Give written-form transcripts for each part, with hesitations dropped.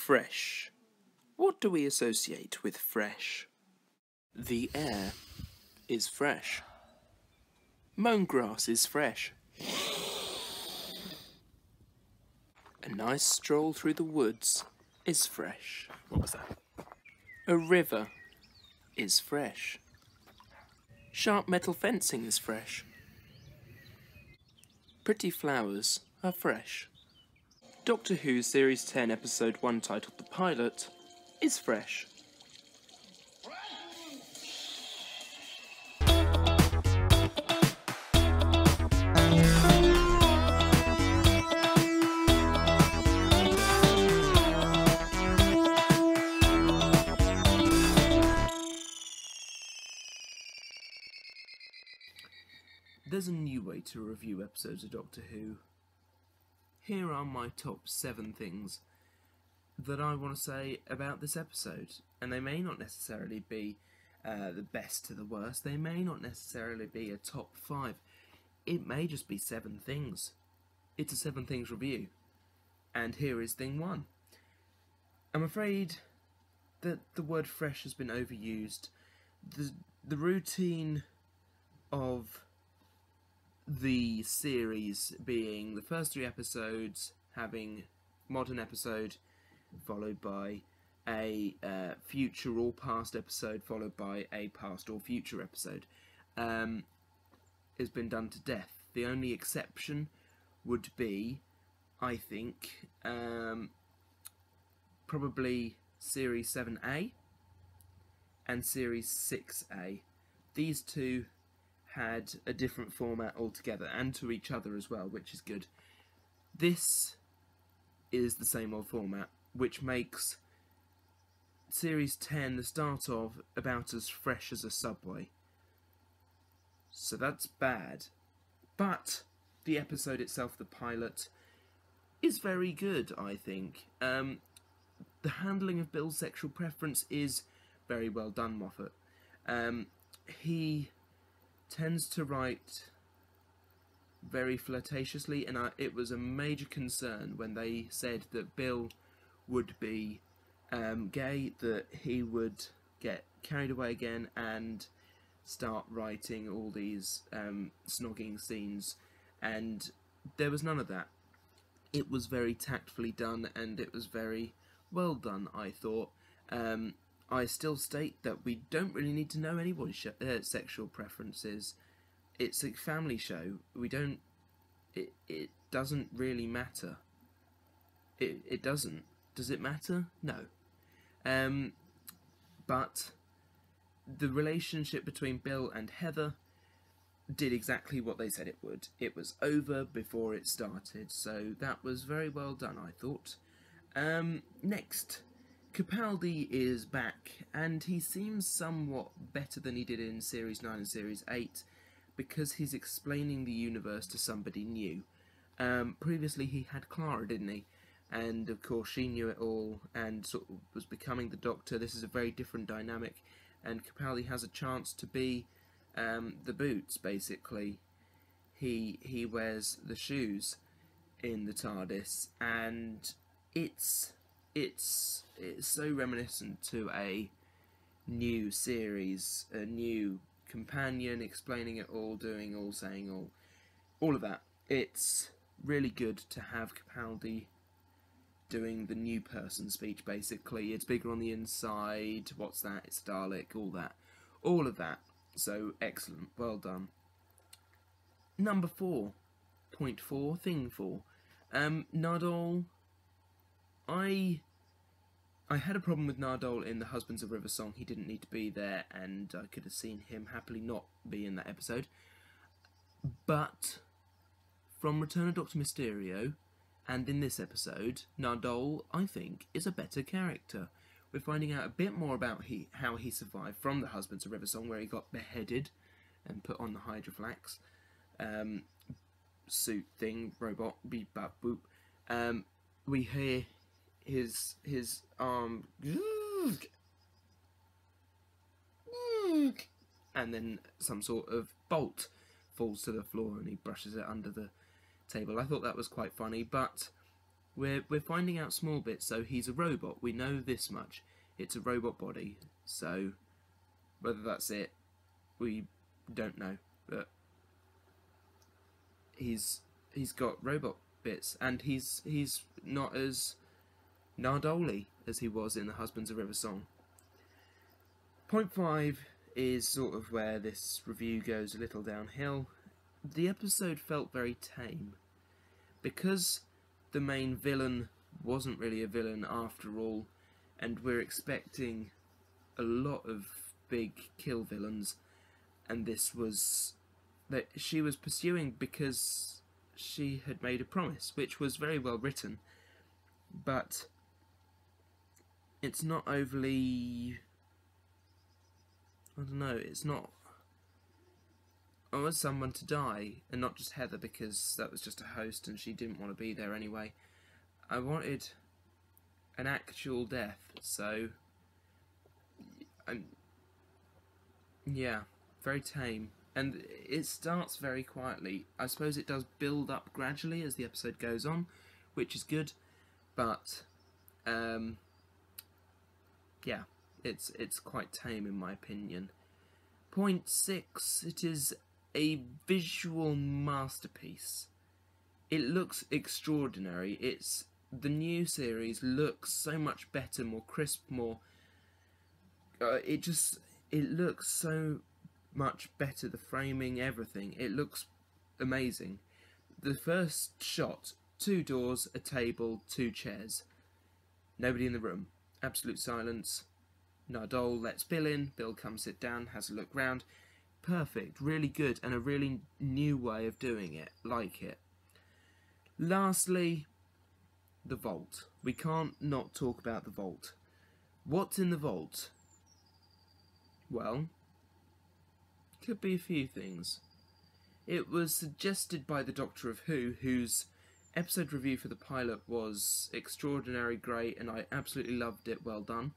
Fresh. What do we associate with fresh? The air is fresh. Mown grass is fresh. A nice stroll through the woods is fresh. What was that? A river is fresh. Sharp metal fencing is fresh. Pretty flowers are fresh. Doctor Who Series 10 Episode 1 titled The Pilot is fresh. There's a new way to review episodes of Doctor Who. Here are my top 7 things that I want to say about this episode, and they may not necessarily be the best to the worst, they may not necessarily be a top 5, it may just be 7 things. It's a 7 things review, and here is thing 1. I'm afraid that the word fresh has been overused. The routine of the series being the first 3 episodes having modern episode followed by a future or past episode followed by a past or future episode has been done to death. The only exception would be, I think, probably Series 7A and Series 6A. These two had a different format altogether, and to each other as well, which is good. This is the same old format, which makes Series 10 the start of about as fresh as a Subway. So that's bad. But the episode itself, the pilot, is very good, I think. The handling of Bill's sexual preference is very well done, Moffat. He tends to write very flirtatiously, and it was a major concern when they said that Bill would be gay, that he would get carried away again and start writing all these snogging scenes, and there was none of that. It was very tactfully done, and it was very well done, I thought. I still state that we don't really need to know anybody's sexual preferences. It's a family show. It doesn't really matter. It doesn't. Does it matter? No. But the relationship between Bill and Heather did exactly what they said it would. It was over before it started, so that was very well done, I thought. Next, Capaldi is back, and he seems somewhat better than he did in Series 9 and Series 8, because he's explaining the universe to somebody new. Previously he had Clara, didn't he? And of course she knew it all, and sort of was becoming the Doctor. This is a very different dynamic, and Capaldi has a chance to be the boots, basically. He wears the shoes in the TARDIS, and it's so reminiscent to a new series, a new companion, explaining it all, doing all, saying all of that. It's really good to have Capaldi doing the new person speech, basically. It's bigger on the inside, what's that, it's Dalek, all of that. So, excellent, well done. Number 4, point 4, thing 4. Nardole. I had a problem with Nardole in the Husbands of River song. He didn't need to be there, and I could have seen him happily not be in that episode. But from Return of Dr. Mysterio, and in this episode, Nardole, I think, is a better character. We're finding out a bit more about how he survived from the Husbands of River song, where he got beheaded and put on the Hydroflax suit thing, robot, beep, bap, boop. We hear his arm, and then some sort of bolt falls to the floor and he brushes it under the table. I thought that was quite funny, but We're finding out small bits. So he's a robot. We know this much. It's a robot body. So whether that's it, we don't know. But he's got robot bits, and he's not as Nardole as he was in the Husbands of River song. Point 5 is sort of where this review goes a little downhill. The episode felt very tame. Because the main villain wasn't really a villain after all, and we're expecting a lot of big kill villains, and this was that she was pursuing because she had made a promise, which was very well written, but it's not overly, I don't know, it's not, I want someone to die, and not just Heather because that was just a host and she didn't want to be there anyway. I wanted an actual death, so yeah, very tame. And it starts very quietly. I suppose it does build up gradually as the episode goes on, which is good, but yeah, it's quite tame in my opinion. Point 6, it is a visual masterpiece. It looks extraordinary. The new series looks so much better, more crisp, more it looks so much better, the framing, everything. It looks amazing. The first shot, 2 doors, a table, 2 chairs. Nobody in the room. Absolute silence. Nardole lets Bill in. Bill comes sit down, has a look round. Perfect, really good, and a really new way of doing it. Like it. Lastly, the vault. We can't not talk about the vault. What's in the vault? Well, could be a few things. It was suggested by the Doctor of Who, whose episode review for the pilot was extraordinary, great, and I absolutely loved it, well done.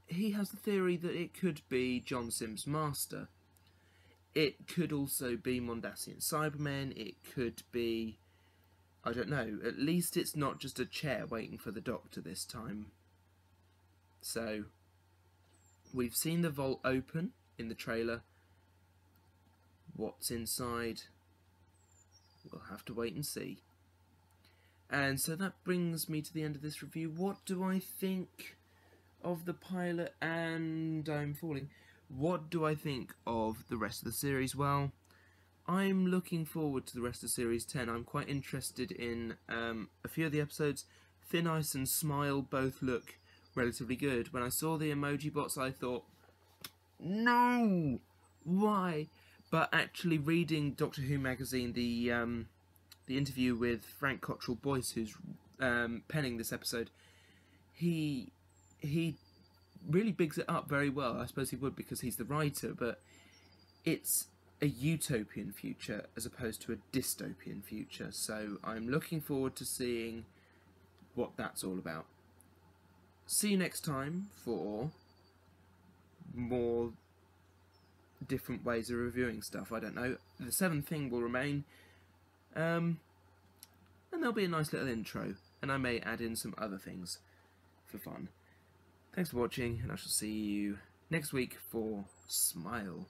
He has the theory that it could be John Sims' Master. It could also be Mondasian Cybermen, it could be, I don't know, at least it's not just a chair waiting for the Doctor this time. So, we've seen the vault open in the trailer. What's inside? We'll have to wait and see. And so that brings me to the end of this review. What do I think of the pilot and I'm Falling? What do I think of the rest of the series? Well, I'm looking forward to the rest of Series 10. I'm quite interested in a few of the episodes. Thin Ice and Smile both look relatively good. When I saw the emoji bots, I thought, no! Why? But actually reading Doctor Who magazine, the interview with Frank Cottrell Boyce, who's penning this episode, he really bigs it up very well. I suppose he would because he's the writer, but it's a utopian future as opposed to a dystopian future, so I'm looking forward to seeing what that's all about. See you next time for more different ways of reviewing stuff. I don't know. The 7th thing will remain, and there'll be a nice little intro, and I may add in some other things for fun. Thanks for watching, and I shall see you next week for Smile.